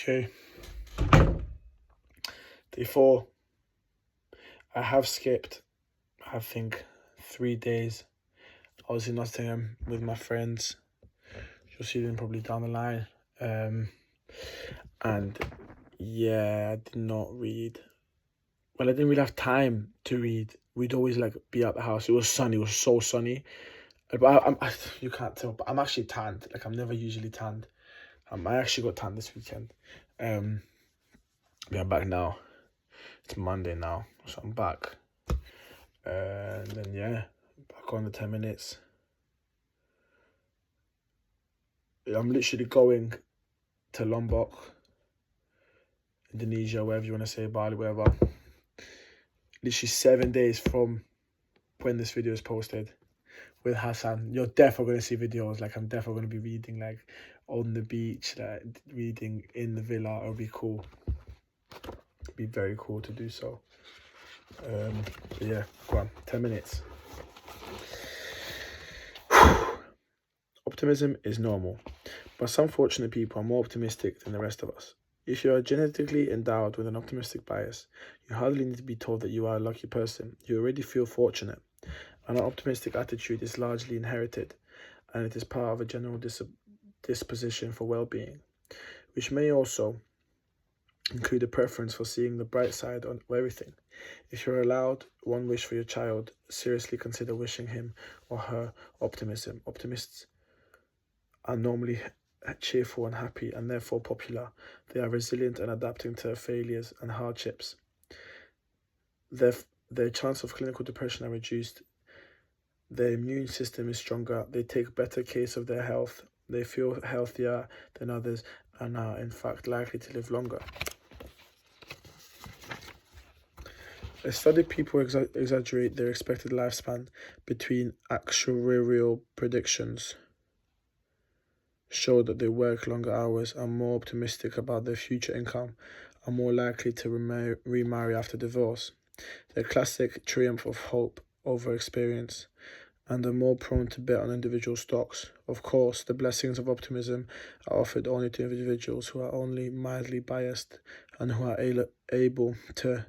Okay. Day 4. I have skipped, I think, 3 days. I was in Nottingham with my friends. You'll see them probably down the line. And yeah, I did not read. Well, I didn't really have time to read. We'd always be at the house. It was sunny. It was so sunny. But you can't tell, but I'm actually tanned. I'm never usually tanned. I actually got tanned this weekend. Yeah, I'm back now. It's Monday now, so I'm back. And then yeah, back on the 10 minutes. I'm literally going to Lombok, Indonesia, wherever you want to say, Bali, wherever. Literally 7 days from when this video is posted with Hassan. You're definitely going to see videos. I'm definitely going to be reading on the beach, reading in the villa. It'll be cool. It'll be very cool to do so. But yeah, go on, 10 minutes. Optimism is normal, but some fortunate people are more optimistic than the rest of us. If you are genetically endowed with an optimistic bias, you hardly need to be told that you are a lucky person. You already feel fortunate. An optimistic attitude is largely inherited, and it is part of a general disposition for well-being, which may also include a preference for seeing the bright side of everything. If you're allowed one wish for your child, seriously consider wishing him or her optimism. Optimists are normally cheerful and happy, and therefore popular. They are resilient and adapting to failures and hardships. Their chance of clinical depression are reduced. Their immune system is stronger. They take better care of their health. They feel healthier than others and are in fact likely to live longer. A study people exaggerate their expected lifespan between actuarial predictions show that they work longer hours, are more optimistic about their future income, are more likely to remarry after divorce. The classic triumph of hope over experience, and are more prone to bet on individual stocks. Of course, the blessings of optimism are offered only to individuals who are only mildly biased and who are able to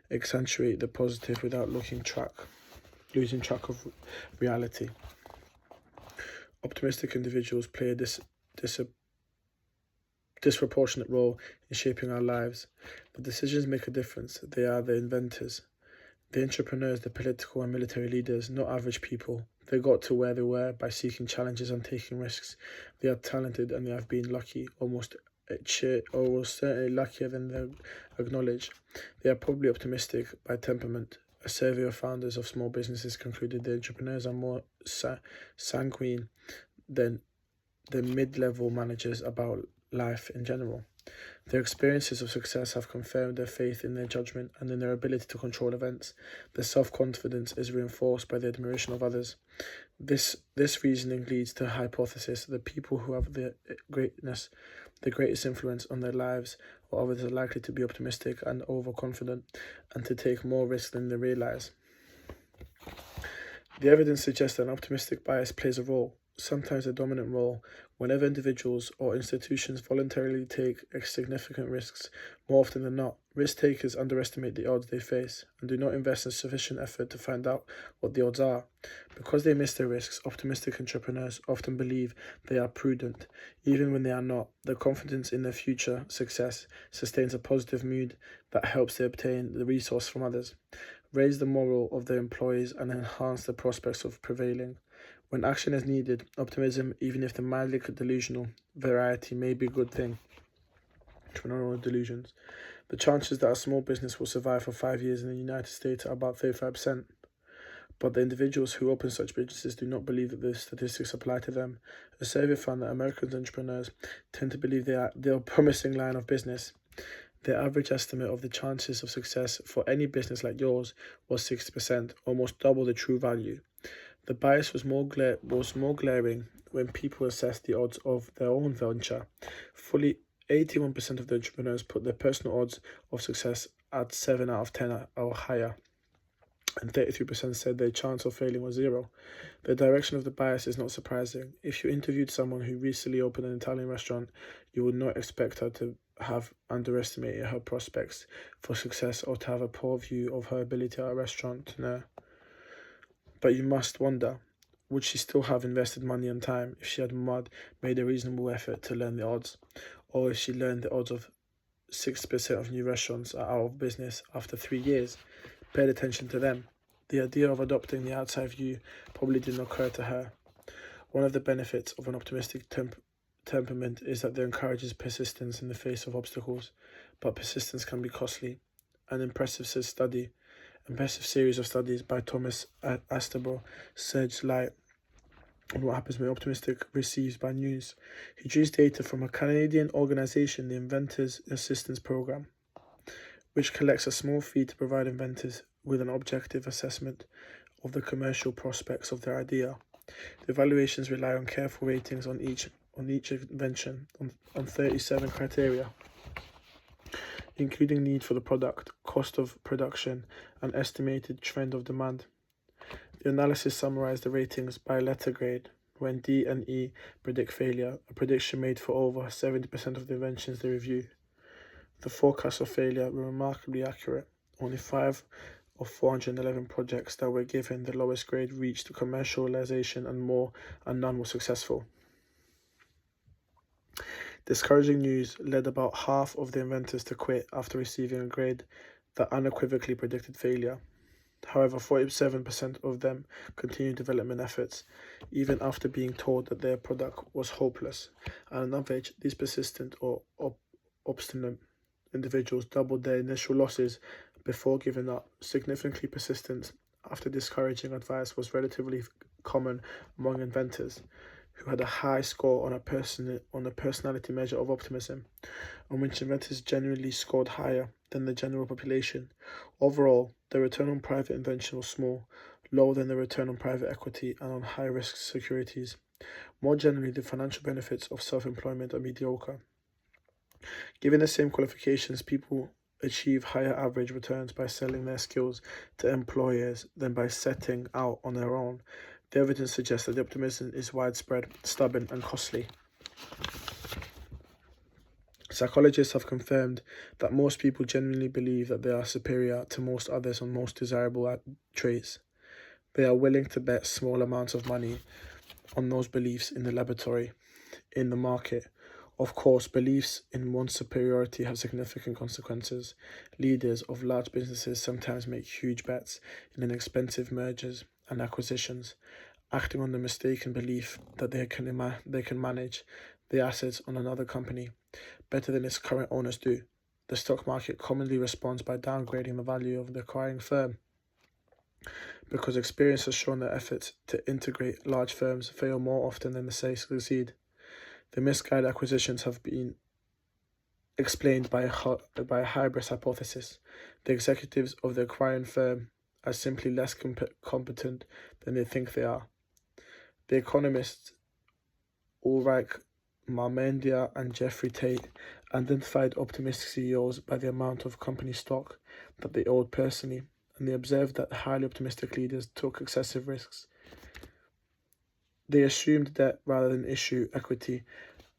accentuate the positive without losing track of reality. Optimistic individuals play a disproportionate role in shaping our lives. The decisions make a difference. They are the inventors, the entrepreneurs, the political and military leaders, not average people. They got to where they were by seeking challenges and taking risks. They are talented and they have been lucky, almost certainly luckier than they acknowledge. They are probably optimistic by temperament. A survey of founders of small businesses concluded the entrepreneurs are more sanguine than the mid-level managers about life in general. Their experiences of success have confirmed their faith in their judgment and in their ability to control events. Their self-confidence is reinforced by the admiration of others. This reasoning leads to a hypothesis that people who have the greatest influence on their lives or others are likely to be optimistic and overconfident and to take more risks than they realize. The evidence suggests that an optimistic bias plays a role, sometimes a dominant role, whenever individuals or institutions voluntarily take significant risks. More often than not, risk takers underestimate the odds they face and do not invest in sufficient effort to find out what the odds are. Because they miss their risks, optimistic entrepreneurs often believe they are prudent, even when they are not. Their confidence in their future success sustains a positive mood that helps them obtain the resource from others, raise the morale of their employees, and enhance the prospects of prevailing. When action is needed, optimism, even if the mildly delusional variety, may be a good thing. Delusions. The chances that a small business will survive for 5 years in the United States are about 35%. But the individuals who open such businesses do not believe that the statistics apply to them. A survey found that American entrepreneurs tend to believe they are a promising line of business. The average estimate of the chances of success for any business like yours was 60%, almost double the true value. The bias was more glaring when people assessed the odds of their own venture. Fully 81% of the entrepreneurs put their personal odds of success at 7 out of 10 or higher, and 33% said their chance of failing was 0. The direction of the bias is not surprising. If you interviewed someone who recently opened an Italian restaurant, You would not expect her to have underestimated her prospects for success or to have a poor view of her ability at a restaurant. No. But you must wonder, would she still have invested money and time if she had made a reasonable effort to learn the odds? Or if she learned the odds of 60% of new restaurants are out of business after 3 years, paid attention to them? The idea of adopting the outside view probably didn't occur to her. One of the benefits of an optimistic temperament is that it encourages persistence in the face of obstacles, but persistence can be costly. An impressive series of studies by Thomas Astabor sheds light on what happens when optimistic receives bad news. He drew data from a Canadian organisation, the Inventors Assistance Programme, which collects a small fee to provide inventors with an objective assessment of the commercial prospects of their idea. The evaluations rely on careful ratings on each invention on 37 criteria, including need for the product, cost of production, and estimated trend of demand. The analysis summarized the ratings by letter grade. When D and E predict failure, a prediction made for over 70% of the inventions they reviewed. The forecasts of failure were remarkably accurate. Only 5 of 411 projects that were given the lowest grade reached commercialization and none were successful. Discouraging news led about half of the inventors to quit after receiving a grade that unequivocally predicted failure. However, 47% of them continued development efforts, even after being told that their product was hopeless. And on average, these persistent or obstinate individuals doubled their initial losses before giving up. Significantly persistent after discouraging advice was relatively common among inventors, who had a high score on a personality measure of optimism, on which inventors generally scored higher than the general population. Overall, the return on private invention was small, lower than the return on private equity and on high-risk securities. More generally, the financial benefits of self-employment are mediocre. Given the same qualifications, people achieve higher average returns by selling their skills to employers than by setting out on their own. The evidence suggests that the optimism is widespread, stubborn, and costly. Psychologists have confirmed that most people genuinely believe that they are superior to most others on most desirable traits. They are willing to bet small amounts of money on those beliefs in the laboratory, in the market. Of course, beliefs in one's superiority have significant consequences. Leaders of large businesses sometimes make huge bets in inexpensive mergers and acquisitions, acting on the mistaken belief that they can manage the assets on another company better than its current owners do. The stock market commonly responds by downgrading the value of the acquiring firm, because experience has shown that efforts to integrate large firms fail more often than they succeed. The misguided acquisitions have been explained by a hybrid hypothesis. The executives of the acquiring firm are simply less competent than they think they are. The economists Ulrich Marmendia and Jeffrey Tate identified optimistic CEOs by the amount of company stock that they owed personally, and they observed that highly optimistic leaders took excessive risks. They assumed debt rather than issue equity,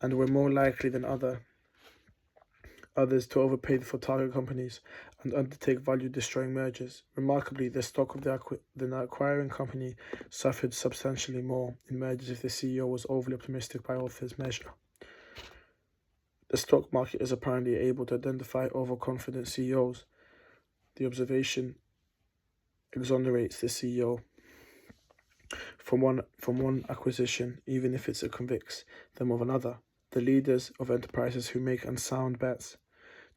and were more likely than others to overpay for target companies and undertake value-destroying mergers. Remarkably, the stock of the acquiring company suffered substantially more in mergers if the CEO was overly optimistic by authors' measure. The stock market is apparently able to identify overconfident CEOs. The observation exonerates the CEO from one acquisition, even if it convicts them of another. The leaders of enterprises who make unsound bets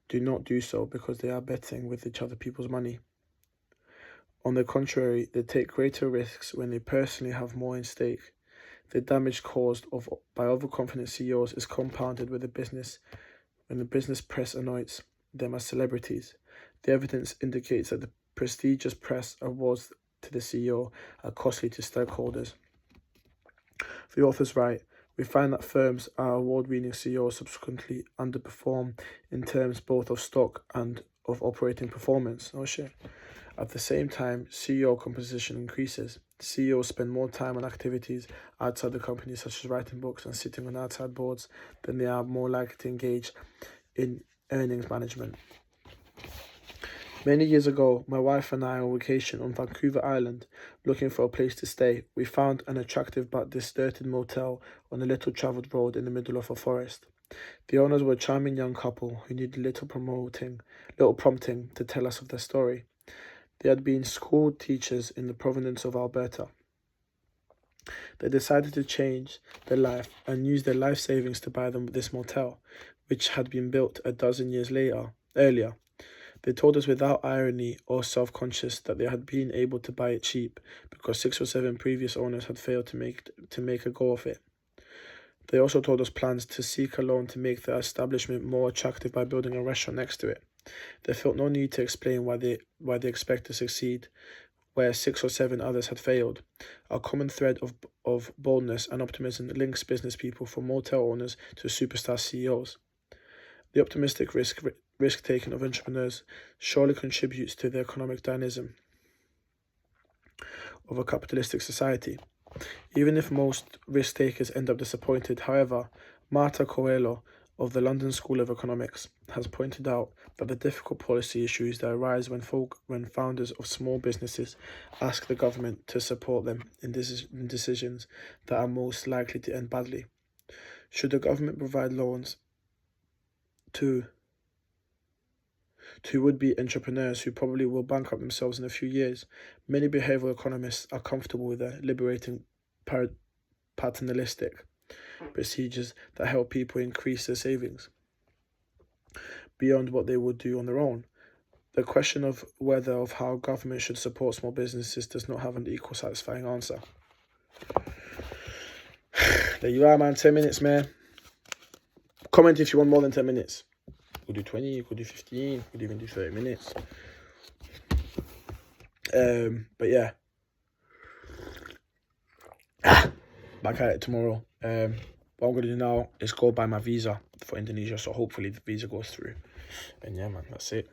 do not do so because they are betting with each other people's money. On the contrary, they take greater risks when they personally have more in stake. The damage caused by overconfident CEOs is compounded when the business press anoints them as celebrities. The evidence indicates that the prestigious press awards to the CEO are costly to stakeholders. The authors write, we find that firms our award-winning CEOs subsequently underperform in terms both of stock and of operating performance. Oh shit. At the same time, CEO composition increases. CEOs spend more time on activities outside the company, such as writing books and sitting on outside boards, than they are more likely to engage in earnings management. Many years ago, my wife and I were on vacation on Vancouver Island, looking for a place to stay. We found an attractive but deserted motel on a little travelled road in the middle of a forest. The owners were a charming young couple who needed little prompting to tell us of their story. They had been school teachers in the province of Alberta. They decided to change their life and use their life savings to buy them this motel, which had been built a dozen years earlier. They told us without irony or self-conscious that they had been able to buy it cheap because 6 or 7 previous owners had failed to make a go of it. They also told us plans to seek a loan to make the establishment more attractive by building a restaurant next to it. They felt no need to explain why they expect to succeed, where 6 or 7 others had failed. A common thread of boldness and optimism links business people from motel owners to superstar CEOs. The optimistic risk-taking of entrepreneurs surely contributes to the economic dynamism of a capitalistic society, even if most risk-takers end up disappointed. However, Marta Coelho of the London School of Economics has pointed out that the difficult policy issues that arise when founders of small businesses ask the government to support them in decisions that are most likely to end badly. Should the government provide loans to would-be entrepreneurs who probably will bankrupt themselves in a few years? Many behavioral economists are comfortable with the liberating paternalistic procedures that help people increase their savings beyond what they would do on their own. The question of how government should support small businesses does not have an equal satisfying answer. There you are, man. 10 minutes, man. Comment if you want more than 10 minutes. Could do 20, you could do 15, you could even do 30 minutes. But yeah. Back at it tomorrow. What I'm going to do now is go buy my visa for Indonesia. So hopefully the visa goes through. And yeah, man, that's it.